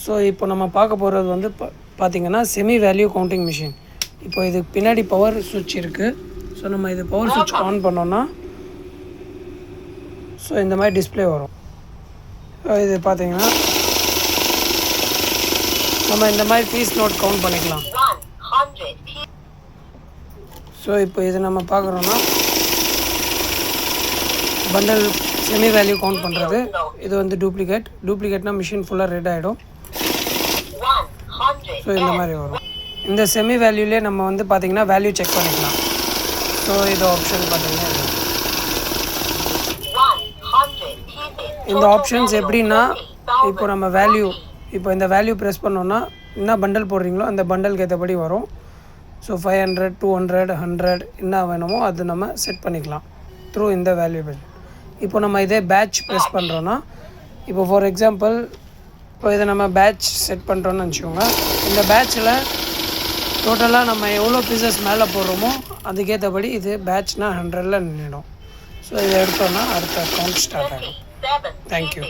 So இப்போ நம்ம பார்க்க போகிறது வந்து பார்த்திங்கன்னா செமி வேல்யூ கவுண்டிங் மிஷின். இப்போ இதுக்கு பின்னாடி பவர் சுவிட்ச் இருக்குது. ஸோ நம்ம இது பவர் சுவிட்ச் ஆன் பண்ணோன்னா ஸோ இந்த மாதிரி டிஸ்பிளே வரும். இது பார்த்திங்கன்னா நம்ம இந்த மாதிரி பீஸ் நோட் கவுண்ட் பண்ணிக்கலாம். ஸோ இப்போ இது நம்ம பார்க்குறோன்னா பண்டல் செமி வேல்யூ கவுண்ட் பண்ணுறது. இது வந்து டூப்ளிகேட்னா மிஷின் ஃபுல்லாக ரெட் ஆகிடும். ஸோ இந்த மாதிரி வரும். இந்த செமி வேல்யூலே நம்ம வந்து பார்த்திங்கன்னா வேல்யூ செக் பண்ணிக்கலாம். ஸோ இது ஆப்ஷன் பார்த்திங்கன்னா இந்த ஆப்ஷன்ஸ் எப்படின்னா இப்போ நம்ம வேல்யூ இப்போ இந்த வேல்யூ ப்ரெஸ் பண்ணோன்னா என்ன பண்டல் போடுறீங்களோ அந்த பண்டலுக்கு ஏற்றபடி வரும். ஸோ 500, 200, 100 என்ன வேணுமோ அது நம்ம செட் பண்ணிக்கலாம் த்ரூ இந்த வேல்யூ பட்டன். இப்போ நம்ம இதே பேட்ச் ப்ரெஸ் பண்ணுறோன்னா இப்போ ஃபார் எக்ஸாம்பிள் இப்போ இதை நம்ம பேட்ச் செட் பண்ணுறோன்னு வச்சுக்கோங்க. இந்த பேட்சில் டோட்டலாக நம்ம எவ்வளோ பீசஸ் மேலே போடுறோமோ அதுக்கேற்றபடி இது பேட்ச்னால் 100ல் நின்றுடும். ஸோ இதை எடுத்தோன்னா அடுத்த கவுண்ட் ஸ்டார்ட் ஆகிடும். தேங்க்யூ.